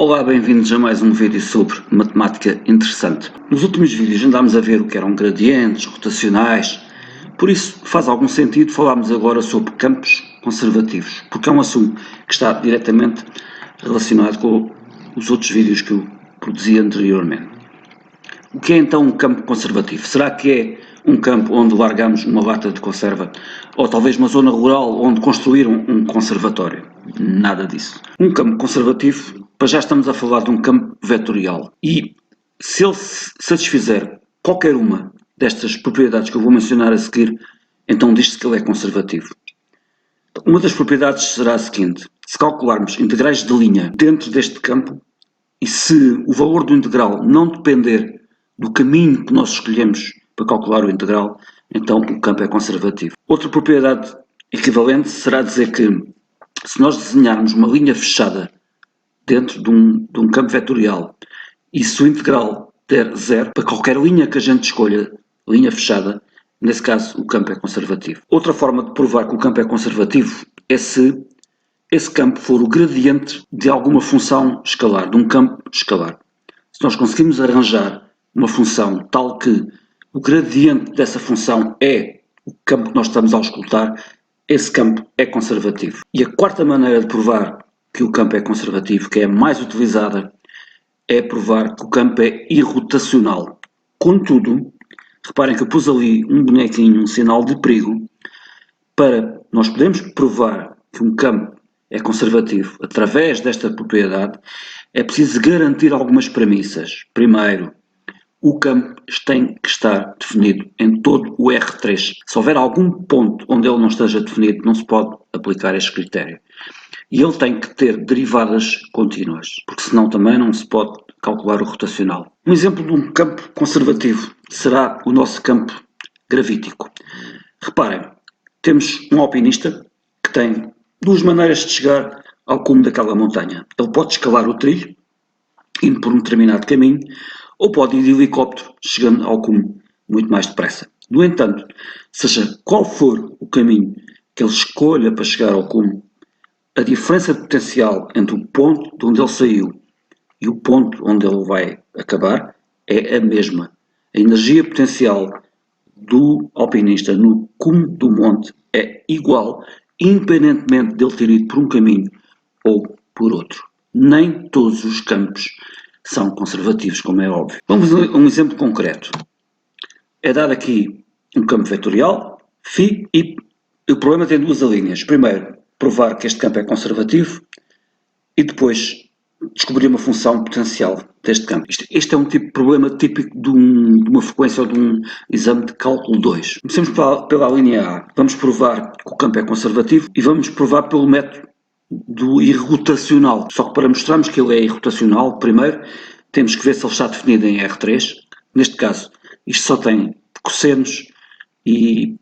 Olá, bem-vindos a mais um vídeo sobre matemática interessante. Nos últimos vídeos andámos a ver o que eram gradientes, rotacionais, por isso faz algum sentido falarmos agora sobre campos conservativos, porque é um assunto que está diretamente relacionado com os outros vídeos que eu produzi anteriormente. O que é então um campo conservativo? Será que é um campo onde largamos uma lata de conserva? Ou talvez uma zona rural onde construíram um conservatório? Nada disso. Um campo conservativo, para já estamos a falar de um campo vetorial. E se ele satisfizer qualquer uma destas propriedades que eu vou mencionar a seguir, então diz-se que ele é conservativo. Uma das propriedades será a seguinte: se calcularmos integrais de linha dentro deste campo, e se o valor do integral não depender do caminho que nós escolhemos para calcular o integral, então o campo é conservativo. Outra propriedade equivalente será dizer que se nós desenharmos uma linha fechada dentro de um campo vetorial e se o integral der zero, para qualquer linha que a gente escolha, linha fechada, nesse caso o campo é conservativo. Outra forma de provar que o campo é conservativo é se esse campo for o gradiente de alguma função escalar, de um campo escalar. Se nós conseguimos arranjar uma função tal que o gradiente dessa função é o campo que nós estamos a auscultar, esse campo é conservativo. E a quarta maneira de provar que o campo é conservativo, que é a mais utilizada, é provar que o campo é irrotacional. Contudo, reparem que eu pus ali um bonequinho, um sinal de perigo, para nós podermos provar que um campo é conservativo através desta propriedade, é preciso garantir algumas premissas. Primeiro, o campo tem que estar definido em todo o R3. Se houver algum ponto onde ele não esteja definido, não se pode aplicar este critério. E ele tem que ter derivadas contínuas, porque senão também não se pode calcular o rotacional. Um exemplo de um campo conservativo será o nosso campo gravítico. Reparem, temos um alpinista que tem duas maneiras de chegar ao cume daquela montanha. Ele pode escalar o trilho, indo por um determinado caminho, ou pode ir de helicóptero, chegando ao cume muito mais depressa. No entanto, seja qual for o caminho que ele escolha para chegar ao cume, a diferença de potencial entre o ponto de onde ele saiu e o ponto onde ele vai acabar é a mesma. A energia potencial do alpinista no cume do monte é igual, independentemente dele ter ido por um caminho ou por outro. Nem todos os campos são conservativos, como é óbvio. Vamos a um exemplo concreto. É dado aqui um campo vetorial, φ, e o problema tem duas linhas. Primeiro, provar que este campo é conservativo e depois descobrir uma função potencial deste campo. Este é um tipo de problema típico de uma frequência ou de um exame de cálculo 2. Comecemos pela linha A. Vamos provar que o campo é conservativo e vamos provar pelo método do irrotacional. Só que para mostrarmos que ele é irrotacional, primeiro temos que ver se ele está definido em R3. Neste caso, isto só tem cossenos e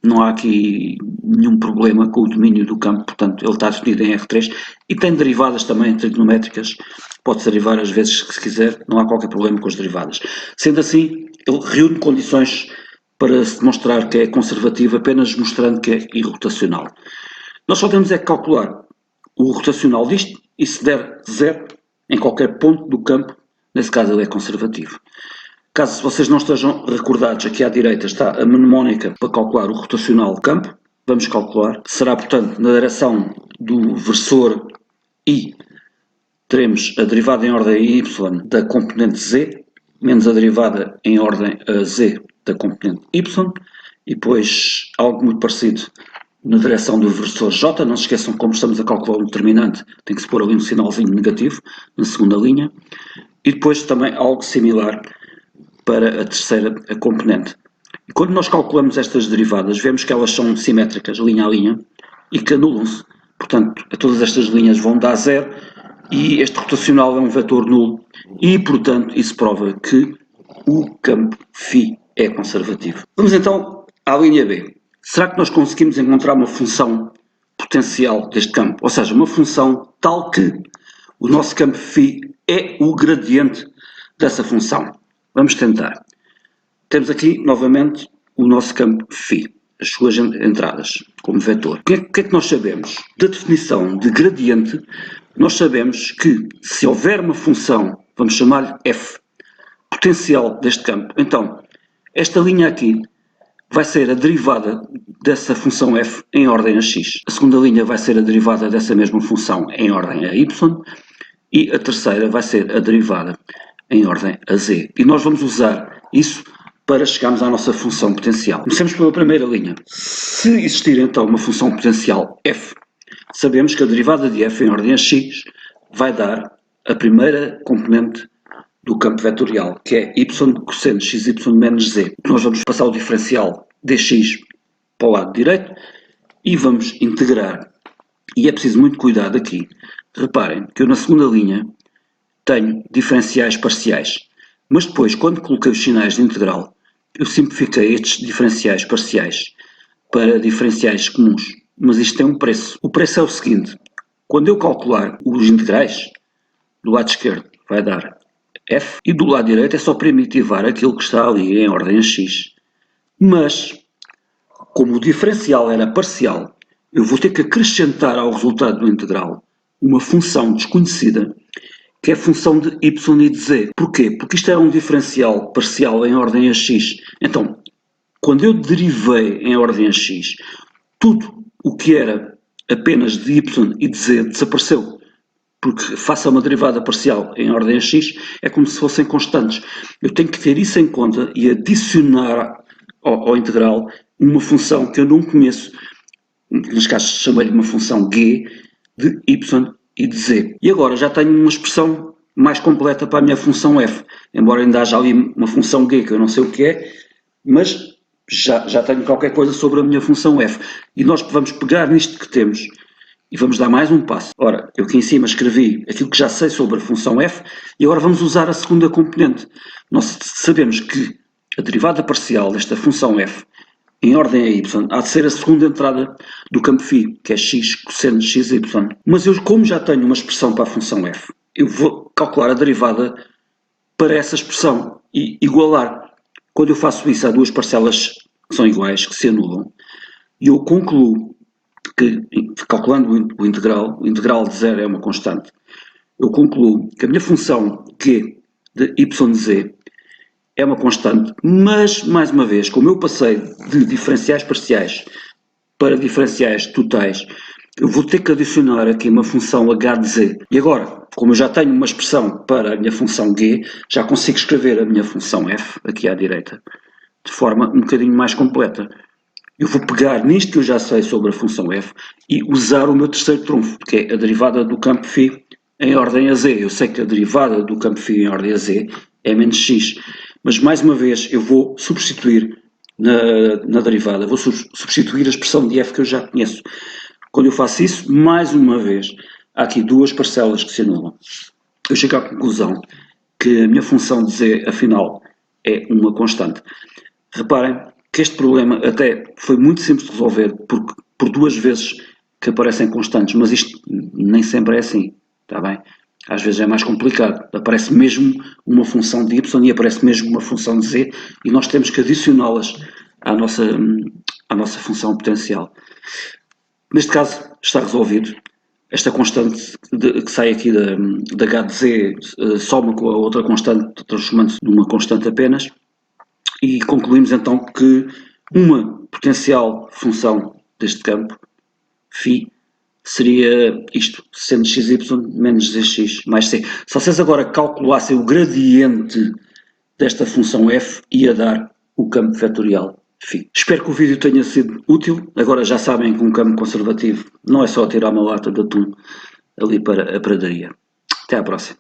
não há aqui nenhum problema com o domínio do campo, portanto ele está definido em R3 e tem derivadas também trigonométricas, pode-se derivar às vezes se quiser, não há qualquer problema com as derivadas. Sendo assim, ele reúne condições para se demonstrar que é conservativo, apenas mostrando que é irrotacional. Nós só temos é que calcular o rotacional disto e se der zero em qualquer ponto do campo, nesse caso ele é conservativo. Caso vocês não estejam recordados, aqui à direita está a mnemónica para calcular o rotacional do campo. Vamos calcular. Será, portanto, na direção do versor I, teremos a derivada em ordem y da componente z, menos a derivada em ordem a z da componente y, e depois algo muito parecido na direção do versor j. Não se esqueçam que como estamos a calcular um determinante, tem que se pôr ali um sinalzinho negativo na segunda linha, e depois também algo similar para a terceira componente. E quando nós calculamos estas derivadas, vemos que elas são simétricas, linha a linha, e que anulam-se. Portanto, todas estas linhas vão dar zero, e este rotacional é um vetor nulo, e, portanto, isso prova que o campo φ é conservativo. Vamos então à linha B. Será que nós conseguimos encontrar uma função potencial deste campo? Ou seja, uma função tal que o nosso campo φ é o gradiente dessa função. Vamos tentar. Temos aqui, novamente, o nosso campo φ, as suas entradas, como vetor. O que é que nós sabemos? Da definição de gradiente, nós sabemos que se houver uma função, vamos chamar-lhe f, potencial deste campo, então esta linha aqui vai ser a derivada dessa função f em ordem a x. A segunda linha vai ser a derivada dessa mesma função em ordem a y e a terceira vai ser a derivada em ordem a z. E nós vamos usar isso para chegarmos à nossa função potencial. Comecemos pela primeira linha. Se existir então uma função potencial f, sabemos que a derivada de f em ordem a x vai dar a primeira componente do campo vetorial, que é y cosseno xy menos z. Nós vamos passar o diferencial dx para o lado direito e vamos integrar. E é preciso muito cuidado aqui. Reparem que eu na segunda linha tenho diferenciais parciais, mas depois, quando coloquei os sinais de integral, eu simplifiquei estes diferenciais parciais para diferenciais comuns. Mas isto tem um preço. O preço é o seguinte: quando eu calcular os integrais, do lado esquerdo vai dar f e do lado direito é só primitivar aquilo que está ali em ordem a x. Mas, como o diferencial era parcial, eu vou ter que acrescentar ao resultado do integral uma função desconhecida, que é a função de y e de z. Porquê? Porque isto era um diferencial parcial em ordem a x. Então, quando eu derivei em ordem a x, tudo o que era apenas de y e de z desapareceu. Porque face a uma derivada parcial em ordem a x, é como se fossem constantes. Eu tenho que ter isso em conta e adicionar ao integral uma função que eu não conheço. Neste caso, chamei-lhe uma função g de y e de z. E agora já tenho uma expressão mais completa para a minha função f. Embora ainda haja ali uma função g que eu não sei o que é, mas já tenho qualquer coisa sobre a minha função f. E nós vamos pegar nisto que temos e vamos dar mais um passo. Ora, eu aqui em cima escrevi aquilo que já sei sobre a função f e agora vamos usar a segunda componente. Nós sabemos que a derivada parcial desta função f em ordem a y há de ser a segunda entrada do campo φ, que é x cosseno xy. Mas eu, como já tenho uma expressão para a função f, eu vou calcular a derivada para essa expressão e igualar. Quando eu faço isso, há duas parcelas que são iguais, que se anulam, e eu concluo que, calculando o integral de 0 é uma constante, eu concluo que a minha função g de y de z é uma constante, mas, mais uma vez, como eu passei de diferenciais parciais para diferenciais totais, eu vou ter que adicionar aqui uma função h de z. E agora, como eu já tenho uma expressão para a minha função g, já consigo escrever a minha função f, aqui à direita, de forma um bocadinho mais completa. Eu vou pegar nisto que eu já sei sobre a função f e usar o meu terceiro trunfo, que é a derivada do campo φ em ordem a z. Eu sei que a derivada do campo φ em ordem a z é menos x. Mas, mais uma vez, eu vou substituir na derivada, vou substituir a expressão de f que eu já conheço. Quando eu faço isso, mais uma vez, há aqui duas parcelas que se anulam. Eu chego à conclusão que a minha função de z, afinal, é uma constante. Reparem que este problema até foi muito simples de resolver, porque por duas vezes que aparecem constantes, mas isto nem sempre é assim, está bem? Às vezes é mais complicado, aparece mesmo uma função de y e aparece mesmo uma função de z e nós temos que adicioná-las à nossa função potencial. Neste caso está resolvido. Esta constante que sai aqui da h de z soma com a outra constante, transformando-se numa constante apenas, e concluímos então que uma potencial função deste campo, φ, seria isto, sendo xy menos zx mais c. Se vocês agora calculassem o gradiente desta função f, ia dar o campo vetorial φ. Espero que o vídeo tenha sido útil. Agora já sabem que um campo conservativo não é só tirar uma lata de atum ali para a pradaria. Até à próxima.